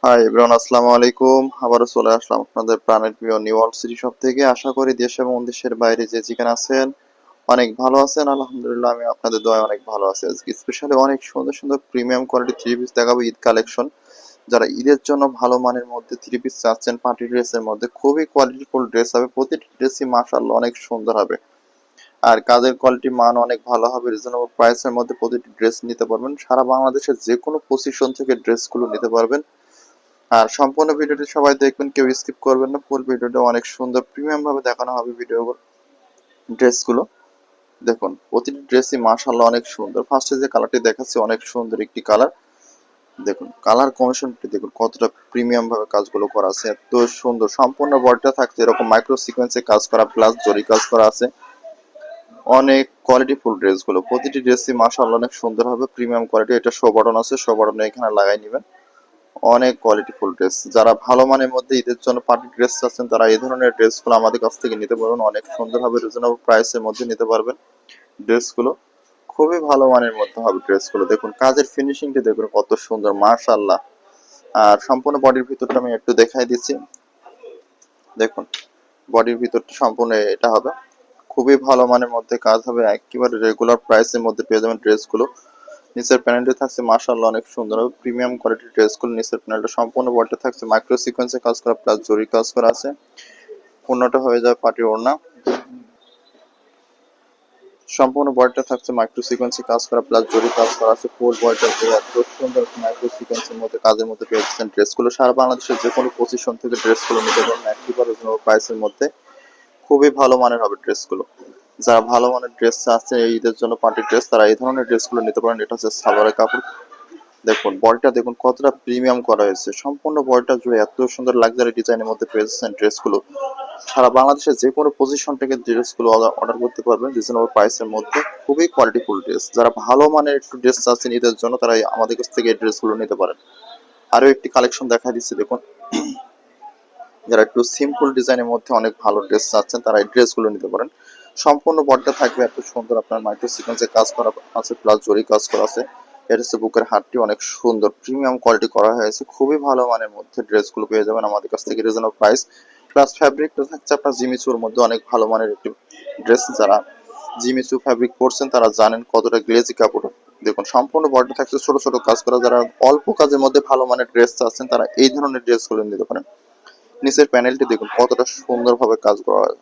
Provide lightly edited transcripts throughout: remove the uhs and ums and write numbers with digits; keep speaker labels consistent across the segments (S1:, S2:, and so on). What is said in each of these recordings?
S1: Hi everyone, আসসালামু আলাইকুম। আবারও চলে আসলাম আপনাদের প্রাণের প্রিয় নিউ ওয়ার্ল্ড সিটি শপ থেকে। আশা করি দেশ এবং দেশের বাইরে যে যেখানে আছেন অনেক ভালো আছেন। আলহামদুলিল্লাহ, আমি আপনাদের দোয়ায় অনেক ভালো আছি। আজকে স্পেশালি অনেক সুন্দর সুন্দর প্রিমিয়াম কোয়ালিটি থ্রি পিস দেখাবো, ঈদ কালেকশন। যারা ঈদের জন্য ভালো মানের মধ্যে থ্রি পিস চাচ্ছেন, পার্টি ড্রেসের মধ্যে খুবই কোয়ালিটিফুল ড্রেস হবে। প্রতিটি ড্রেসই মাশাআল্লাহ অনেক সুন্দর হবে, আর কাজের কোয়ালিটি মান অনেক ভালো হবে। রিজনেবল প্রাইসের মধ্যে প্রতিটি ড্রেস নিতে পারবেন। সারা বাংলাদেশের যে কোনো পজিশন থেকে ড্রেসগুলো নিতে পারবেন। আর সম্পূর্ণ ভিডিওটি সবাই দেখবেন, কেউ স্কিপ করবেন না। ফুল ভিডিওটা অনেক সুন্দর প্রিমিয়াম ভাবে দেখানো হবে। ভিডিও ড্রেসগুলো দেখুন, প্রতিটি ড্রেসই মাশাআল্লাহ অনেক সুন্দর। ফার্স্টে যে কালারটি দেখাচ্ছি অনেক সুন্দর একটি কালার। দেখুন কালার কম্বিনেশনটি দেখুন কতটা প্রিমিয়াম ভাবে কাজগুলো করা আছে, এত সুন্দর। সম্পূর্ণ বডিটা থাকছে এরকম মাইক্রো সিকোয়েন্সে কাজ করা, প্লাস জরি কাজ করা আছে। অনেক কোয়ালিটিফুল ড্রেসগুলো, প্রতিটি ড্রেসই মাশাআল্লাহ অনেক সুন্দর হবে, প্রিমিয়াম কোয়ালিটি। এটা শো বাটন আছে, শো বাটনে এখানে লাগাই নেবেন। অনেক কোয়ালিটিফুল ড্রেস। যারা ভালো মানের মধ্যে ঈদের জন্য পার্টি ড্রেস চাচ্ছেন তারা এই ধরনের ড্রেসগুলো আমাদের কাছ থেকে নিতে পারবেন। অনেক সুন্দর হবে, রিজনেবল প্রাইসের মধ্যে নিতে পারবেন ড্রেসগুলো। খুবই ভালো মানের মধ্যে হবে ড্রেসগুলো। দেখুন কাজের ফিনিশিংটি দেখুন কত সুন্দর, মাশাআল্লাহ। আর সম্পূর্ণ বডির ভিতরটা আমি একটু দেখাই দিচ্ছি। দেখুন বডির ভিতরটা সম্পূর্ণ এটা হবে, খুবই ভালো মানের মধ্যে কাজ হবে। একেবারে রেগুলার প্রাইসের মধ্যে পেয়ে যাবেন ড্রেসগুলো। নিচের প্যানেলটি থাকছে মাশাআল্লাহ অনেক সুন্দর হবে, প্রিমিয়াম কোয়ালিটির ড্রেসগুলো। নিচের প্যানেলটা সম্পূর্ণ বডিতে থাকছে মাইক্রো সিকোয়েন্সে কাজ করা, প্লাস জরি কাজ করা আছে। অন্যটা হয়ে যায় পার্টি ওড়না। সম্পূর্ণ বডিটা থাকছে মাইক্রো সিকোয়েন্সে কাজ করা, প্লাস জরি কাজ করা আছে। ফুল বডিটা এত সুন্দর মাইক্রো সিকোয়েন্সের মধ্যে কাজের মধ্যে পেয়ে যাচ্ছেন ড্রেসগুলো। সারা বাংলাদেশের যে কোনো পজিশন থেকে ড্রেসগুলো নিতে পারেন একেবারে প্রাইসের মধ্যে। খুবই ভালো মানের হবে ড্রেসগুলো। যারা ভালো মানের ড্রেস আছে এই ঈদের জন্য পার্টি ড্রেস, তারা এই ধরনের ড্রেসগুলো নিতে পারেন। এটা হচ্ছে সালোয়ারের কাপড়। দেখুন বডিটা দেখুন কতটা প্রিমিয়াম করা হয়েছে। সম্পূর্ণ বডিটা জুড়ে এত সুন্দর লাক্সারি ডিজাইনের মধ্যে পেয়েছেন ড্রেসগুলো। সারা বাংলাদেশের যে কোনো পজিশন থেকে ড্রেসগুলো অর্ডার করতে পারবেন রিজনেবল প্রাইসের মধ্যে। খুবই কোয়ালিটিফুল ড্রেস। যারা ভালো মানের একটু ড্রেস চাচ্ছেন ঈদের জন্য, তারা আমাদের কাছ থেকে এই ড্রেসগুলো নিতে পারেন। আরো একটি কালেকশন দেখা দিচ্ছি দেখুন। যারা একটু সিম্পল ডিজাইনের মধ্যে অনেক ভালো ড্রেস চাচ্ছেন তারা এই ড্রেসগুলো নিতে পারেন। সম্পূর্ণ বডিটা থাকবে এত সুন্দর, আপনার মাইক্রো সিকোয়েন্সে কাজ করা আছে, প্লাস জরি কাজ করা আছে। এটা হচ্ছে বুকের হাতটি অনেক সুন্দর প্রিমিয়াম কোয়ালিটি করা হয়েছে। খুবই ভালো মানের মধ্যে ড্রেসগুলো পেয়ে যাবেন আমাদের কাছ থেকে রিজনেবল প্রাইস। প্লাস ফ্যাব্রিকটা থাকছে আপনার জিমিচুর মধ্যে অনেক ভালো মানের একটি ড্রেস। যারা জিমিচু ফ্যাব্রিক পরছেন তারা জানেন কতটা গ্লেজি কাপড়। দেখুন সম্পূর্ণ বডিটা থাকছে ছোট ছোট কাজ করা। যারা অল্প কাজের মধ্যে ভালো মানের ড্রেস চাচ্ছেন তারা এই ধরনের ড্রেসগুলো নিতে পারেন। নিচের প্যানেলটি দেখুন কতটা সুন্দরভাবে কাজ করা হয়,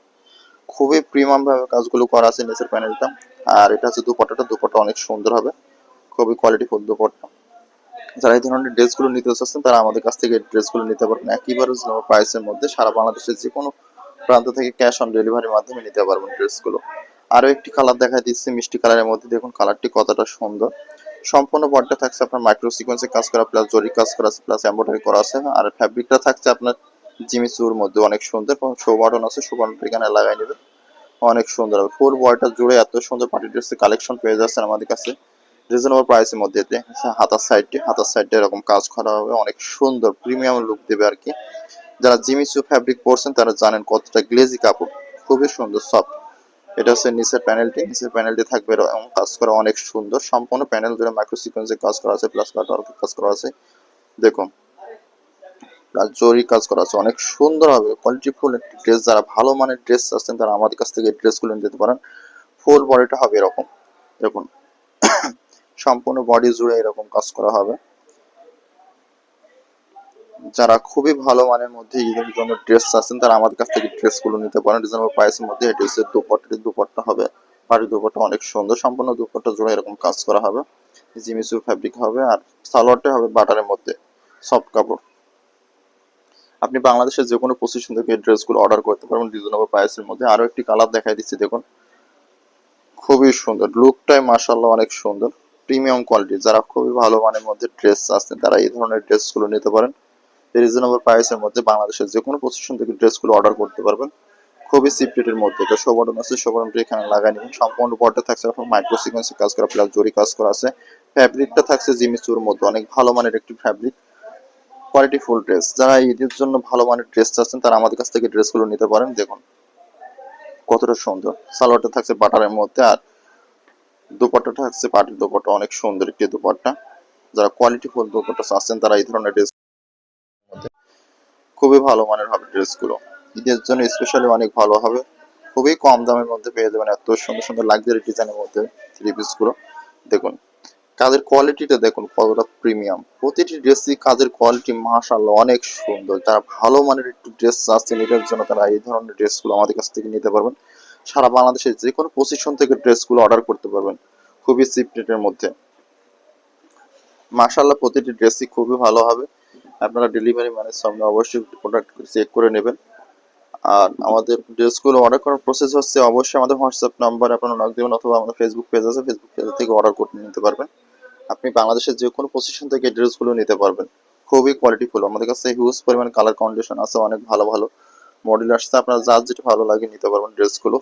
S1: খুবই প্রিমিয়াম ভাবে কাজগুলো করা আছে নিচের প্যানেলটা। আর এটা হচ্ছে দুপাট্টাটা, দুপাট্টা অনেক সুন্দর হবে, খুবই কোয়ালিটিফুল দুপাট্টা। যারা এই ধরনের ড্রেসগুলো নিতে চাচ্ছেন তারা আমাদের কাছ থেকে ড্রেসগুলো নিতে পারবেন একেবারে প্রাইসের মধ্যে। সারা বাংলাদেশের যে কোনো প্রান্ত থেকে ক্যাশ অন ডেলিভারির মাধ্যমে নিতে পারবেন ড্রেসগুলো। আরো একটি কালার দেখা দিচ্ছি মিষ্টি কালারের মধ্যে। দেখুন কালারটি কতটা সুন্দর। সম্পূর্ণ বডিটা থাকছে আপনার মাইক্রো সিকোয়েন্সে কাজ করা, প্লাস জরি কাজ করা আছে, প্লাস এমব্রয়ডারি করা আছে। আর ফ্যাব্রিকটা থাকছে আপনার জিমিচুর মধ্যে অনেক সুন্দর। শো বাটন আছে, শো বাটনটা এখানে লাগাই নেবেন। অনেক সুন্দর হবে। ফুল বডিটা জুড়ে এত সুন্দর পার্টি ড্রেসের কালেকশন পেয়ে যাচ্ছেন আমাদের কাছে রিজনেবল প্রাইসের মধ্যে। হাতার সাইডে এরকম কাজ করা হবে, অনেক সুন্দর প্রিমিয়াম লুক দেবে আর কি। যারা জিমিচু ফ্যাব্রিক পরছেন তারা জানেন কতটা গ্লেজি কাপড়, খুবই সুন্দর সফট। এটা হচ্ছে নিচের প্যানেলটি। নিচের প্যানেলটি থাকবে এরকম কাজ করা অনেক সুন্দর। সম্পূর্ণ প্যানেল জুড়ে মাইক্রো সিকোয়েন্সে কাজ করা আছে, প্লাস কাটওয়ার্ক কাজ করা আছে। দেখুন প্লাস জরি কাজ করা আছে, অনেক সুন্দর হবে কোয়ালিটিফুল একটি ড্রেস। যারা ভালো মানের ড্রেস আছেন তারা আমাদের কাছ থেকে ড্রেসগুলো নিতে পারেন। ফুল বডিটা হবে এরকম। দেখুন সম্পূর্ণ বডি জুড়ে এরকম কাজ করা হবে। যারা খুবই ভালো মানের মধ্যে ঈদের জন্য ড্রেস আছেন তারা আমাদের কাছ থেকে ড্রেসগুলো নিতে পারেন রিজনেবল প্রাইসের মধ্যে। এটা হচ্ছে দুপাট্টা হবে, বাড়ি দুপাট্টা অনেক সুন্দর। সম্পূর্ণ দুপাট্টা জুড়ে এরকম কাজ করা হবে, জিমিচুর ফ্যাব্রিক হবে। আর সালোয়ারটা হবে বাটারের মধ্যে, সফট কাপড়। আপনি বাংলাদেশের যে কোনো পজিশন থেকে এই ড্রেসগুলো অর্ডার করতে পারবেন রিজনেবল প্রাইসের মধ্যে। আরো একটি কালার দেখাই দিচ্ছি দেখুন, খুবই সুন্দর লুকটাই মাশাআল্লাহ অনেক সুন্দর প্রিমিয়াম কোয়ালিটি। যারা খুবই ভালো মানের মধ্যে ড্রেস আছেন তারা এই ধরনের ড্রেসগুলো নিতে পারেন রিজনেবল প্রাইসের মধ্যে। বাংলাদেশের যে কোনো পজিশন থেকে ড্রেসগুলো অর্ডার করতে পারবেন খুবই চিপ রেটের মধ্যে। এটা শো বাটন আছে, শো বাটনটা এখানে লাগাই নেবেন। সম্পূর্ণ বডিটা থাকছে আপনার মাইক্রো সিকোয়েন্সে কাজ করা, প্লাস জরি কাজ করা আছে। ফ্যাব্রিকটা থাকছে জিমিচুর মধ্যে অনেক ভালো মানের একটি ফ্যাব্রিক, কোয়ালিটি ফুল ড্রেস। যারা ঈদের জন্য ভালো মানের ড্রেস চাচ্ছেন তারা আমাদের কাছ থেকে ড্রেসগুলো নিতে পারেন। দেখুন কতটা সুন্দর। সালোয়ারটা থাকছে বাটারের মধ্যে, আর দুপাট্টাটা থাকছে পাটির দুপাট্টা, অনেক সুন্দর একটি দুপাট্টা। যারা কোয়ালিটি ফুল দুপাট্টা চাচ্ছেন তারা এই ধরনের ড্রেস খুবই ভালো মানের হবে ড্রেসগুলো, ঈদের জন্য স্পেশালি অনেক ভালো হবে। খুবই কম দামের মধ্যে পেয়ে যাবেন এত সুন্দর সুন্দর লাক্সারি ডিজাইনের মধ্যে থ্রি পিসগুলো। দেখুন কাজের কোয়ালিটিটা দেখুন কতটা প্রিমিয়াম, প্রতিটি ড্রেসই কাজের কোয়ালিটি মাশাআল্লাহ অনেক সুন্দর। যারা ভালো মানের একটু ড্রেস চাচ্ছেন এটার জন্য তারা এই ধরনের ড্রেসগুলো আমাদের কাছ থেকে নিতে পারবেন। সারা বাংলাদেশের যে কোনো পজিশন থেকে ড্রেসগুলো অর্ডার করতে পারবেন খুবই চিপ রেটের মধ্যে। মাশাআল্লাহ প্রতিটি ড্রেসই খুবই ভালো হবে। আপনারা ডেলিভারি ম্যানের সামনে অবশ্যই প্রোডাক্ট চেক করে নেবেন। আর আমাদের ড্রেসগুলো অর্ডার করার প্রসেস হচ্ছে অবশ্যই আমাদের হোয়াটসঅ্যাপ নাম্বার আপনারা নক দেবেন, অথবা আমাদের ফেসবুক পেজ আছে, ফেসবুক পেজ থেকে অর্ডার করে নিতে পারবেন। আপনি বাংলাদেশের যে কোনো পজিশন থেকে ড্রেসগুলো নিতে পারবেন। খুবই কোয়ালিটিফুল, আমাদের কাছে হিউজ পরিমাণ কালার কন্ডিশন আছে, অনেক ভালো ভালো মডেল আসছে, আপনার যার যেটা ভালো লাগে নিতে পারবেন ড্রেসগুলো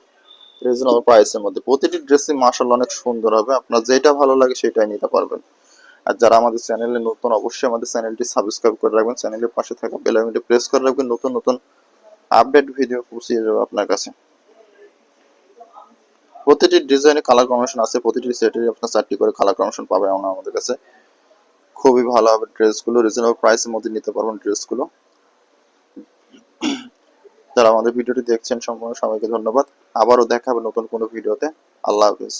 S1: রিজনেবল প্রাইসের মধ্যে। প্রতিটি ড্রেসই মাশাআল্লাহ অনেক সুন্দর হবে, আপনার যেটা ভালো লাগে সেটাই নিতে পারবেন। আর যারা আমাদের চ্যানেলে নতুন অবশ্যই আমাদের চ্যানেলটি সাবস্ক্রাইব করে রাখবেন, চ্যানেলের পাশে থাকা বেল আইকনটি প্রেস করে রাখবেন, নতুন নতুন আপডেট ভিডিও পৌঁছে যাবে আপনার কাছে। প্রতিটি ডিজাইনে কালার কম্বিনেশন আছে, প্রতিটি সেটের আপনার 4টি করে কালার কম্বিনেশন পাবেন আমাদের কাছে। খুবই ভালো হবে ড্রেসগুলো, রিজনেবল প্রাইসের মধ্যে নিতে পারবেন ড্রেসগুলো। যারা আমাদের ভিডিওটি দেখছেন সম্পূর্ণ সবাইকে ধন্যবাদ। আবারও দেখা হবে নতুন কোনো ভিডিওতে। আল্লাহ হাফেজ।